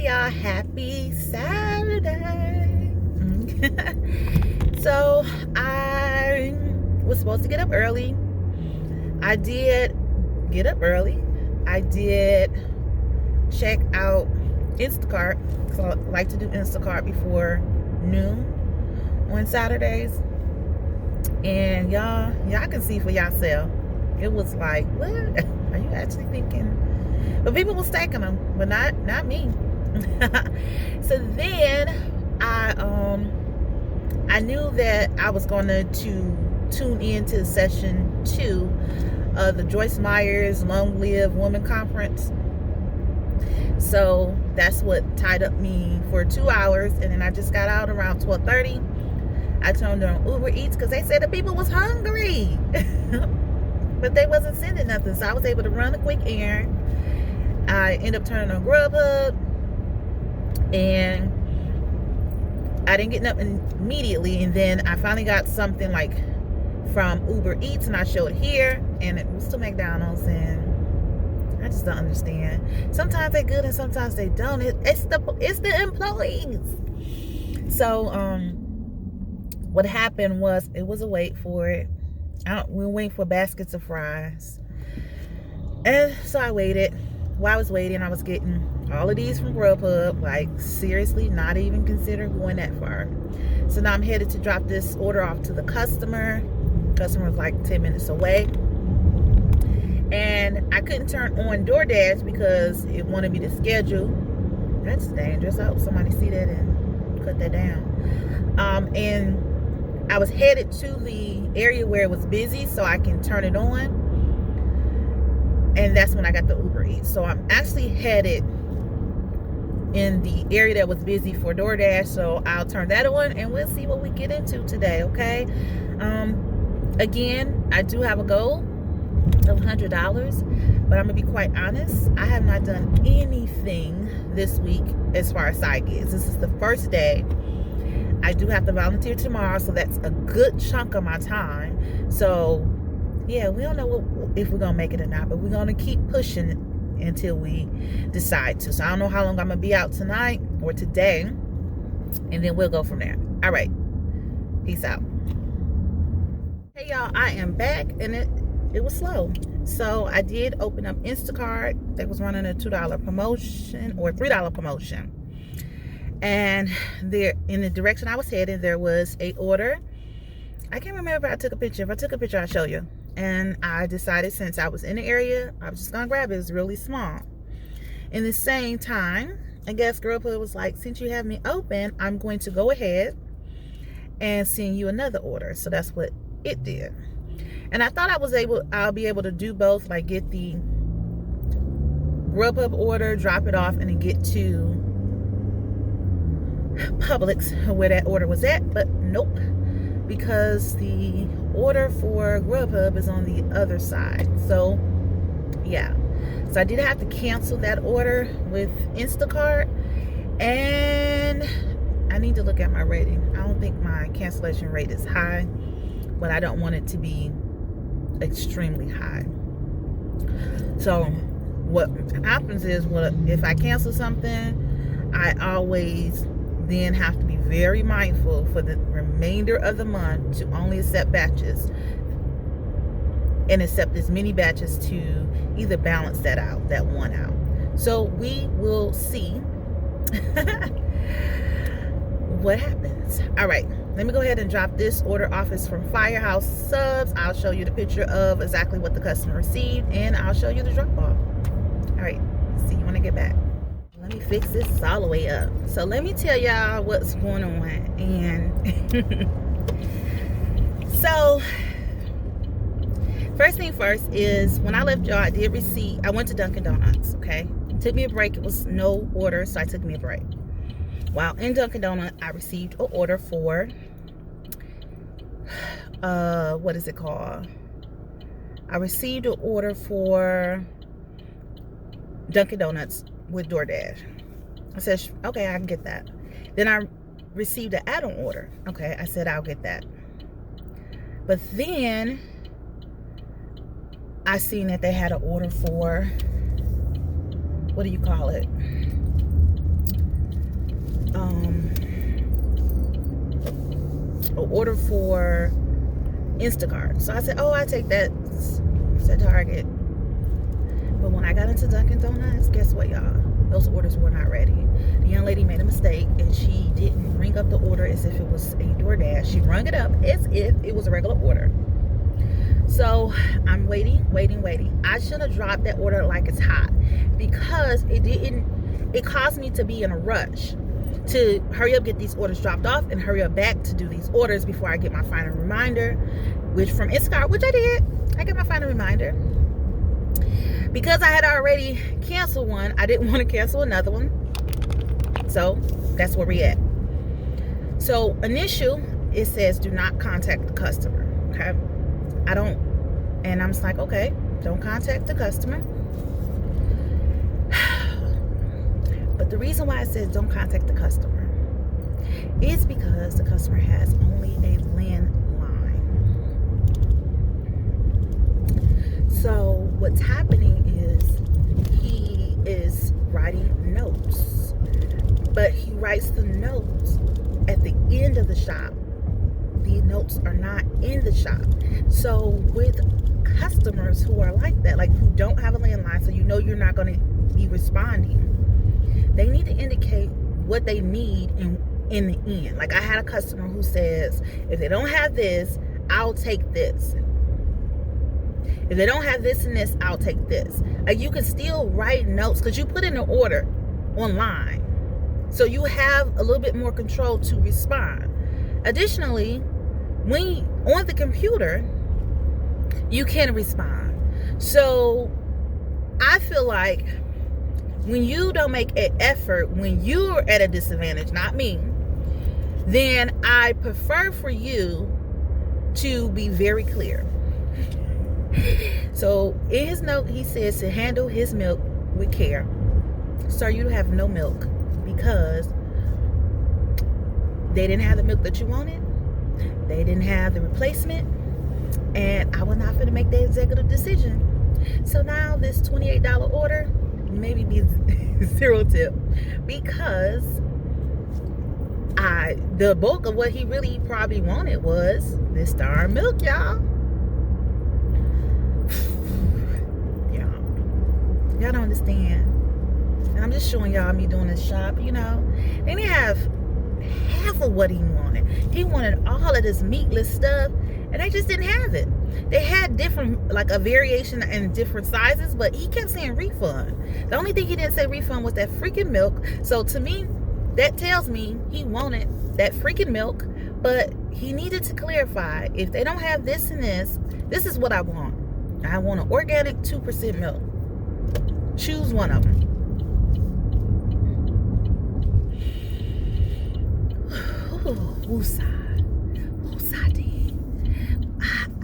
y'all, happy Saturday. So I was supposed to get up early. I did get up early. I did check out Instacart, because I like to do Instacart before noon on Saturdays. And y'all can see for yourself. It was like, what are you actually thinking? But people was taking them, but not me. So then I knew that I was going to tune into session 2 of the Joyce Myers Long Live Woman Conference. So that's what tied up me for 2 hours, and then I just got out around 12:30. I turned on Uber Eats because they said the people was hungry. But they wasn't sending nothing, so I was able to run a quick errand. I ended up turning on Grubhub, and I didn't get nothing immediately, and then I finally got something like from Uber Eats, and I showed here, and it was to McDonald's, and I just don't understand. Sometimes they're good and sometimes they don't. It's the employees. So what happened was, it was a wait for it. We were waiting for baskets of fries, and so I waited. While I was waiting, I was getting all of these from Grubhub. Like, seriously, not even consider going that far. So now I'm headed to drop this order off to the customer. Customer was like 10 minutes away, and I couldn't turn on Doordash because it wanted me to schedule. That's dangerous. I hope somebody see that and cut that down. And I was headed to the area where it was busy so I can turn it on, and that's when I got the Uber Eats. So I'm actually headed in the area that was busy for DoorDash, so I'll turn that on and we'll see what we get into today. Okay. Again, I do have a goal of $100, but I'm gonna be quite honest, I have not done anything this week as far as side gigs. This is the first day. I do have to volunteer tomorrow, so that's a good chunk of my time. So yeah, we don't know if we're gonna make it or not, but we're gonna keep pushing until we decide to. So I don't know how long I'm gonna be out tonight or today, and then we'll go from there. All right, peace out. Hey y'all, I am back, and it was slow. So I did open up Instacart. They was running a $2 promotion or $3 promotion, and there, in the direction I was headed, there was a order. I can't remember if I took a picture. If I took a picture, I'll show you. And I decided, since I was in the area, I was just gonna grab it. It's really small. In the same time, I guess Grubhub was like, since you have me open, I'm going to go ahead and send you another order. So that's what it did. And I thought I'll be able to do both, like get the Grubhub order, drop it off, and then get to Publix where that order was at. But nope, because the order for Grubhub is on the other side. So yeah, so I did have to cancel that order with Instacart, and I need to look at my rating. I don't think my cancellation rate is high, but I don't want it to be extremely high. So what happens is, if I cancel something, I always then have to be very mindful for the remainder of the month to only accept batches, and accept as many batches to either balance that one out. So we will see what happens. All right, let me go ahead and drop this order off. It's from Firehouse Subs. I'll show you the picture of exactly what the customer received, and I'll show you the drop off. All right, see you when I get back. Let me fix this all the way up. So let me tell y'all what's going on. And so first thing first is, when I left y'all, I went to Dunkin Donuts. Okay, it took me a break. It was no order, so I took me a break. While in Dunkin Donuts, I received an order for what is it called? I received an order for Dunkin Donuts with DoorDash. I said, okay, I can get that. Then I received an add-on order. Okay, I said, I'll get that. But then I seen that they had an order for, what do you call it? an order for Instacart. So I said, oh, I take that to Target. But when I got into Dunkin Donuts, guess what, y'all? Those orders were not ready. The young lady made a mistake, and she didn't ring up the order as if it was a Doordash. She rung it up as if it was a regular order. So I'm waiting. I should have dropped that order like it's hot, because it caused me to be in a rush to hurry up, get these orders dropped off, and hurry up back to do these orders before I get my final reminder, which from Instacart, which I did. I get my final reminder. Because I had already canceled one, I didn't want to cancel another one. So that's where we at. So initial, it says do not contact the customer. Okay. And I'm just like, okay, don't contact the customer. But the reason why it says don't contact the customer is because the customer has only a landline. So what's happening is he is writing notes, but he writes the notes at the end of the shop. The notes are not in the shop. So with customers who are like that, like who don't have a landline, so you know you're not going to be responding, they need to indicate what they need in the end. Like I had a customer who says, if they don't have this, I'll take this. If they don't have this and this, I'll take this. Like you can still write notes because you put in an order online. So you have a little bit more control to respond. Additionally, when on the computer, you can respond. So I feel like when you don't make an effort, when you're at a disadvantage, not me, then I prefer for you to be very clear. So in his note, he says to handle his milk with care. Sir, you have no milk because they didn't have the milk that you wanted. They didn't have the replacement. And I was not going to make the executive decision. So now this $28 order maybe be zero tip, because the bulk of what he really probably wanted was this darn milk, y'all. Y'all don't understand. And I'm just showing y'all me doing this shop, you know. They didn't have half of what he wanted. He wanted all of this meatless stuff, and they just didn't have it. They had different, like a variation in different sizes, but he kept saying refund. The only thing he didn't say refund was that freaking milk. So to me, that tells me he wanted that freaking milk, but he needed to clarify, if they don't have this and this is what I want. I want an organic 2% milk. Choose one of them.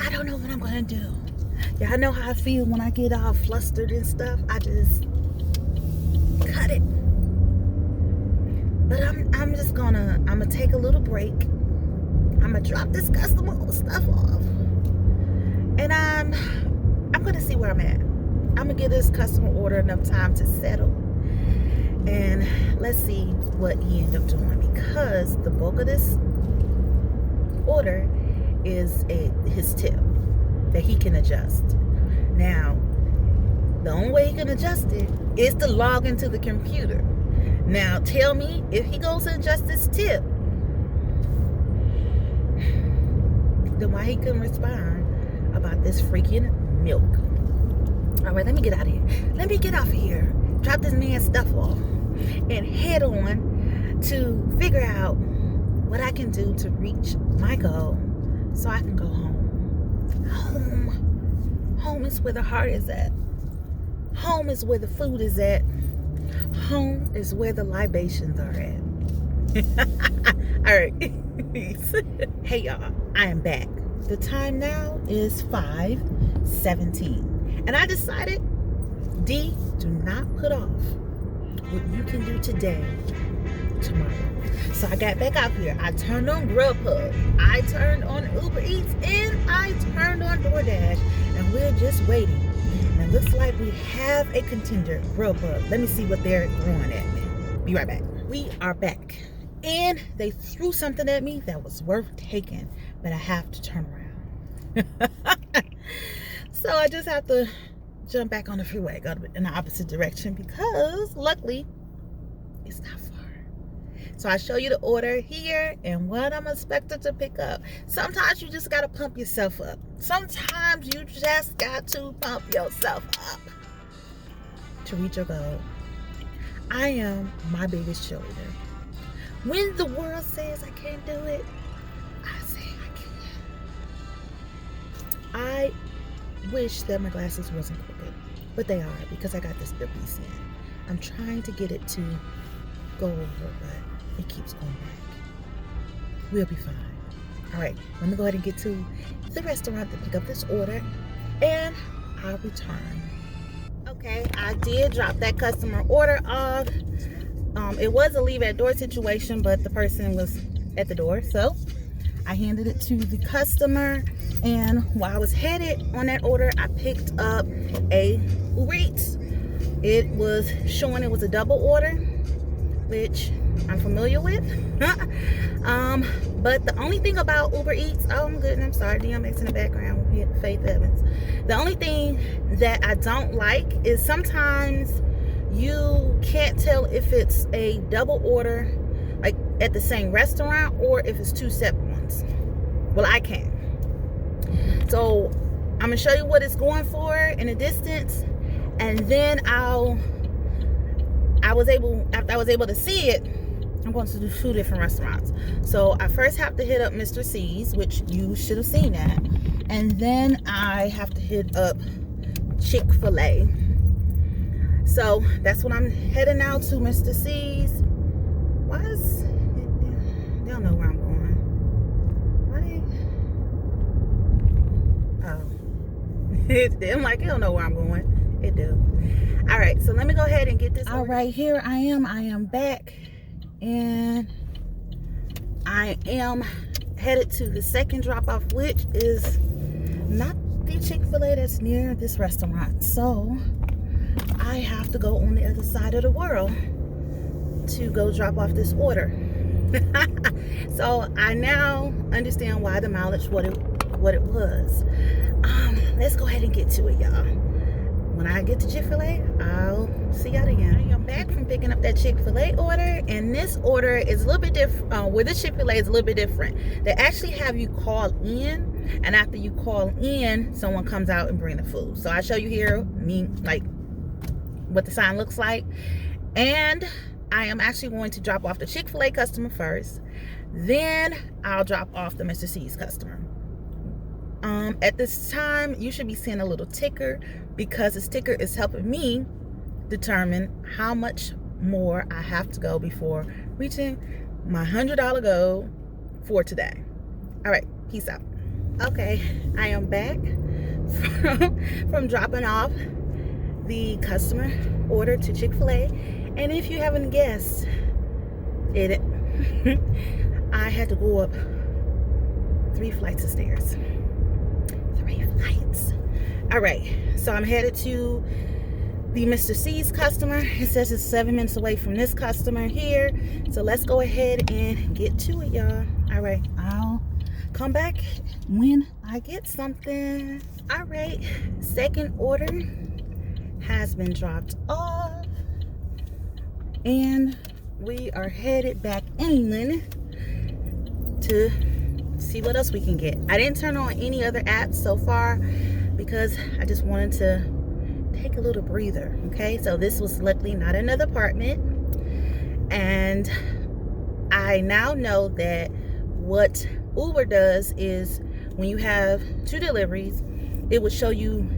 I don't know what I'm gonna do. Y'all know how I feel when I get all flustered and stuff. I just cut it. But I'm just gonna take a little break. I'm gonna drop this customer stuff off, and I'm gonna see where I'm at. I'm gonna give this customer order enough time to settle, and let's see what he ended up doing, because the bulk of this order is his tip that he can adjust. Now, the only way he can adjust it is to log into the computer. Now, tell me if he goes and adjusts this tip, then why he couldn't respond about this freaking milk. All right, let me get out of here. Let me get off of here. Drop this man's stuff off and head on to figure out what I can do to reach my goal so I can go home. Home is where the heart is at. Home is where the food is at. Home is where the libations are at. All right. Hey, y'all. I am back. The time now is 5:17. And I decided, D, do not put off what you can do today, tomorrow. So I got back out here. I turned on Grubhub. I turned on Uber Eats. And I turned on Doordash. And we're just waiting. And it looks like we have a contender, Grubhub. Let me see what they're throwing at me. Be right back. We are back. and they threw something at me that was worth taking, but I have to turn around. So I just have to jump back on the freeway, go in the opposite direction, because luckily it's not far. So I show you the order here and what I'm expected to pick up. Sometimes you just got to pump yourself up. Sometimes you just got to pump yourself up to reach your goal. I am my biggest cheerleader. When the world says I can't do it, I say I can. I wish that my glasses wasn't crooked, but they are, because I got this big piece in. I'm trying to get it to go over, but it keeps going back. We'll be fine. All right, let me go ahead and get to the restaurant to pick up this order, and I'll return. Okay, I did drop that customer order off. It was a leave at door situation, but the person was at the door, so I handed it to the customer. And while I was headed on that order, I picked up a Uber Eats. It was showing it was a double order, which I'm familiar with. But the only thing about Uber Eats, oh, I'm good, and I'm sorry, DMX in the background, we had Faith Evans. The only thing that I don't like is sometimes you can't tell if it's a double order, like at the same restaurant, or if it's two separate ones. Well, I can. So I'm gonna show you what it's going for in the distance, and then after I was able to see it, I'm going to do 2 different restaurants. So I first have to hit up Mr. C's, which you should have seen that, and then I have to hit up Chick-Fil-A. So that's what I'm heading now to, Mr. C's. Why is they don't know where I'm going? Why they? Oh, I'm like, they don't know where I'm going. It do. All right, so let me go ahead and get this. All right, here I am back, and I am headed to the second drop off, which is not the Chick-fil-A that's near this restaurant. So I have to go on the other side of the world to go drop off this order. So I now understand why the mileage what it was. Let's go ahead and get to it, y'all. When I get to Chick-fil-A, I'll see y'all again. I am back from picking up that Chick-fil-A order, and this order is a little bit different. With this Chick-fil-A, is a little bit different. They actually have you call in, and after you call in, someone comes out and bring the food. So I show you here, like what the sign looks like, and I am actually going to drop off the Chick-fil-A customer first, then I'll drop off the Mr. C's customer. At this time, you should be seeing a little ticker, because this ticker is helping me determine how much more I have to go before reaching my $100 goal for today. All right, peace out. Okay, I am back from dropping off the customer order to Chick-fil-A, and if you haven't guessed it, I had to go up 3 flights of stairs. 3 flights. All right, so I'm headed to the Mr. C's customer. It says it's 7 minutes away from this customer here, so let's go ahead and get to it, y'all. All right, I'll come back when I get something. All right, second order has been dropped off, and we are headed back inland to see what else we can get. I didn't turn on any other apps so far because I just wanted to take a little breather. Okay, so this was luckily not another apartment, and I now know that what Uber does is when you have 2 deliveries, it would show you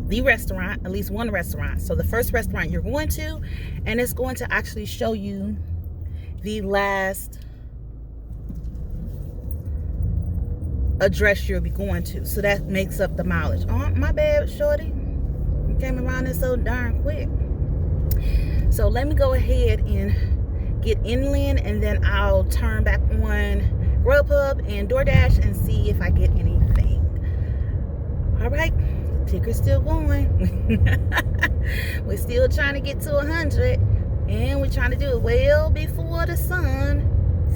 the restaurant, at least one restaurant. So the first restaurant you're going to, and it's going to actually show you the last address you'll be going to. So that makes up the mileage. Oh, my bad, shorty. You came around it so darn quick. So let me go ahead and get inland, and then I'll turn back on Grubhub and Doordash and see if I get anything. All right, ticker's still going. We're still trying to get to 100. And we're trying to do it well before the sun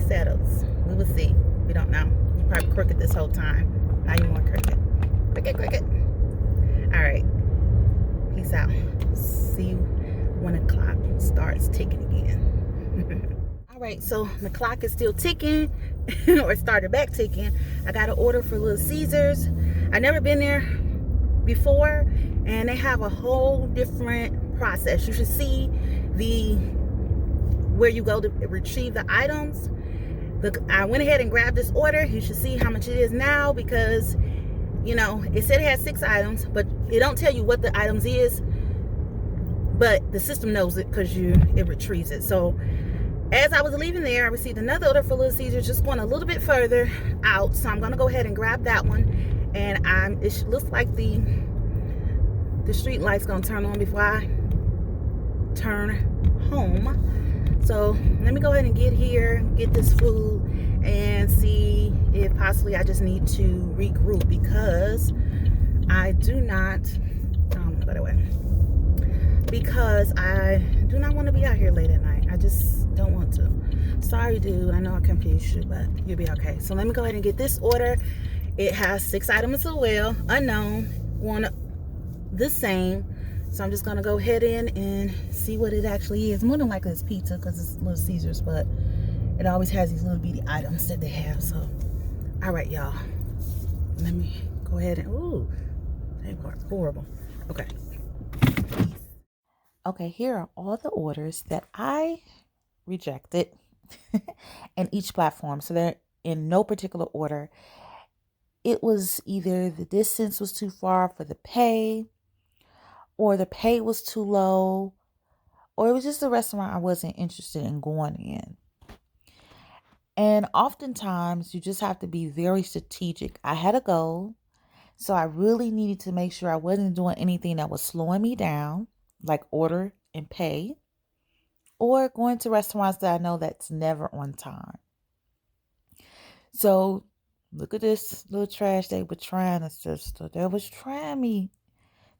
settles. We will see. We don't know. You probably crooked this whole time. Now you want crooked. Cricket. All right. Peace out. See you when the clock starts ticking again. All right, so the clock is still ticking, or started back ticking. I got an order for Little Caesars. I never been there before, and they have a whole different process. You should see where you go to retrieve the items. Look, I went ahead and grabbed this order. You should see how much it is now, because you know it said it had 6 items, but it don't tell you what the items is, but the system knows it because it retrieves it. So as I was leaving there, I received another order for Little Caesars, just going a little bit further out. So I'm gonna go ahead and grab that one. And it looks like the street light's gonna turn on before I turn home. So let me go ahead and get here, get this food, and see if possibly I just need to regroup, because I do not, I'm gonna go that way, because I do not want to be out here late at night. I just don't want to. Sorry, dude. I know I confused you, but you'll be okay. So let me go ahead and get this order. It has 6 items as well, unknown, one the same. So I'm just gonna go ahead in and see what it actually is. More than likely it's pizza, because it's Little Caesars, but it always has these little bitty items that they have. So all right, y'all, let me go ahead and, ooh, they are horrible. Okay, here are all the orders that I rejected in each platform. So they're in no particular order. It was either the distance was too far for the pay, or the pay was too low, or it was just a restaurant I wasn't interested in going in. And oftentimes you just have to be very strategic. I had a goal, so I really needed to make sure I wasn't doing anything that was slowing me down, like order and pay, or going to restaurants that I know that's never on time. So look at this little trash they were trying us, sister. They was trying me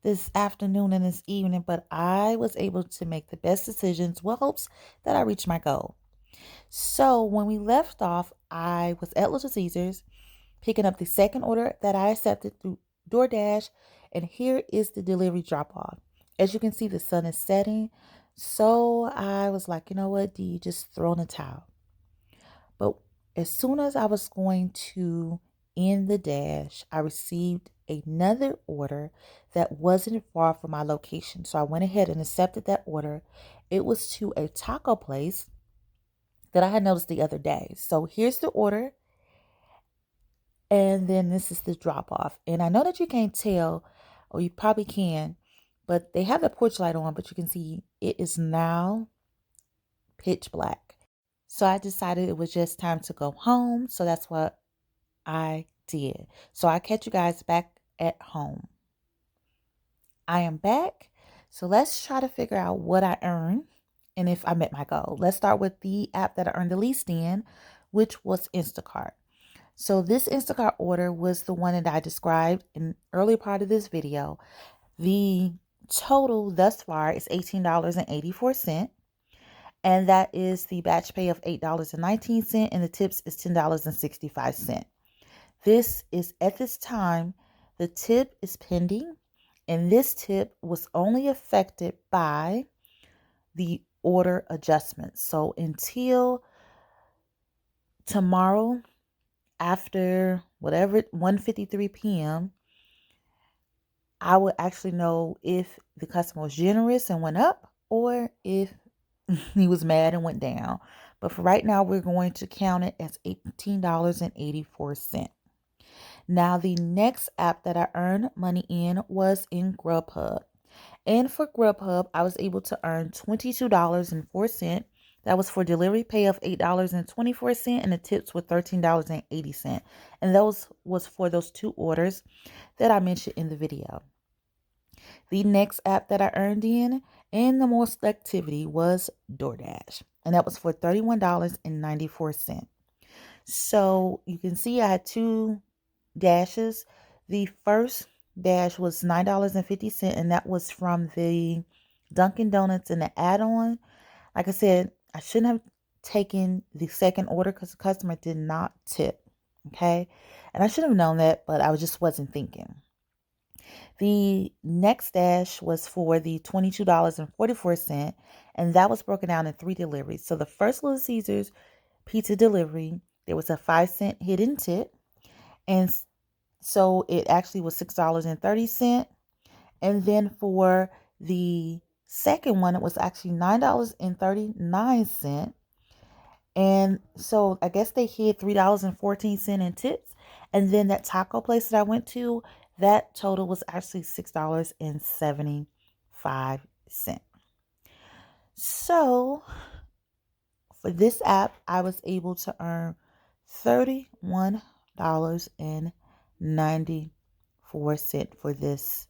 this afternoon and this evening, but I was able to make the best decisions with hopes that I reach my goal. So when we left off, I was at Little Caesars picking up the second order that I accepted through Doordash, and here is the delivery drop-off. As you can see, the sun is setting, so I was like, you know what, D, just throw in the towel. But as soon as I was going to end the dash, I received another order that wasn't far from my location. So I went ahead and accepted that order. It was to a taco place that I had noticed the other day. So here's the order. And then this is the drop off. And I know that you can't tell, or you probably can, but they have the porch light on, but you can see it is now pitch black. So I decided it was just time to go home. So that's what I did. So I catch you guys back at home. I am back. So let's try to figure out what I earned and if I met my goal. Let's start with the app that I earned the least in, which was Instacart. So this Instacart order was the one that I described in the early part of this video. The total thus far is $18.84. And that is the batch pay of $8.19, and the tips is $10.65. This is, at this time, the tip is pending, and this tip was only affected by the order adjustments. So until tomorrow, after whatever 1:53 p.m., I would actually know if the customer was generous and went up, or if he was mad and went down. But for right now, we're going to count it as $18.84. Now, the next app that I earned money in was in Grubhub. And for Grubhub, I was able to earn $22.04. That was for delivery pay of $8.24, and the tips were $13.80. And those was for those 2 orders that I mentioned in the video. The next app that I earned in and the most activity was Doordash, and that was for $31.94. So you can see I had 2 dashes. The first dash was $9.50, and that was from the Dunkin Donuts and the add-on. Like I said, I shouldn't have taken the second order because the customer did not tip. Okay. And I should have known that, but I just wasn't thinking. The next dash was for the $22.44, and that was broken down in 3 deliveries. So the first Little Caesars pizza delivery, there was a 5-cent hidden tip, and so it actually was $6.30. And then for the second one, it was actually $9.39. And so I guess they hid $3.14 in tips. And then that taco place that I went to, that total was actually $6.75. So for this app, I was able to earn $31.94 for this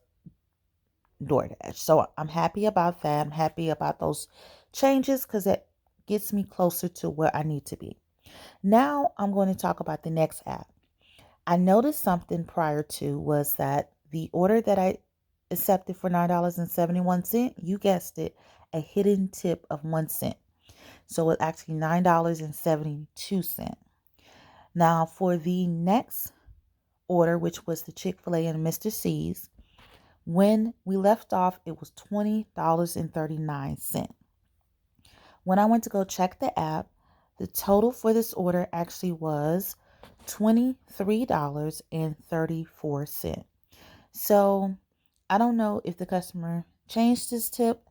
DoorDash. So I'm happy about that. I'm happy about those changes because it gets me closer to where I need to be. Now I'm going to talk about the next app. I noticed something prior to was that the order that I accepted for $9.71, you guessed it, a hidden tip of 1 cent. So it's actually $9.72. Now for the next order, which was the Chick-Fil-A and Mr. C's, when we left off, it was $20.39. When I went to go check the app, the total for this order actually was $23.34. So I don't know if the customer changed his tip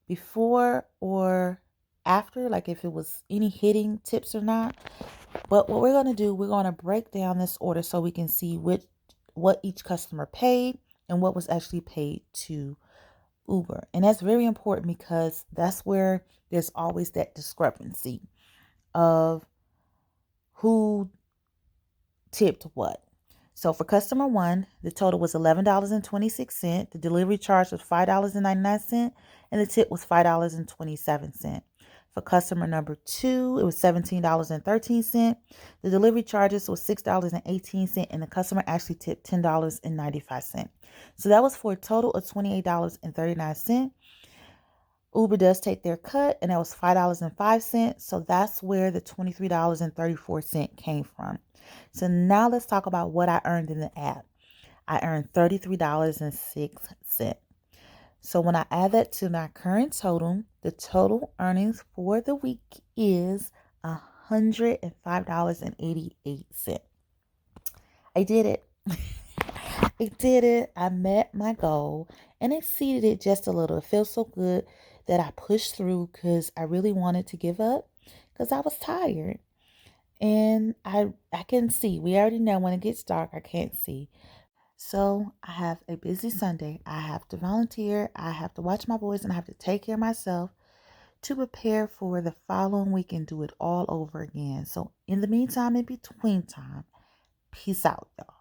before or after, like if it was any hitting tips or not. But what we're going to do, we're going to break down this order so we can see what each customer paid and what was actually paid to Uber. And that's very important because that's where there's always that discrepancy of who tipped what. So for customer 1, the total was $11.26. The delivery charge was $5.99, and the tip was $5.27. For customer number 2, it was $17.13. The delivery charges was $6.18, and the customer actually tipped $10.95. So that was for a total of $28.39. Uber does take their cut, and that was $5.05. So that's where the $23.34 came from. So now let's talk about what I earned in the app. I earned $33.06. So when I add that to my current total, the total earnings for the week is $105.88. I did it. I did it. I met my goal and exceeded it just a little. It feels so good that I pushed through because I really wanted to give up because I was tired. And I can see. We already know when it gets dark, I can't see. So I have a busy Sunday. I have to volunteer. I have to watch my boys and I have to take care of myself to prepare for the following week and do it all over again. So in the meantime, in between time, peace out, y'all.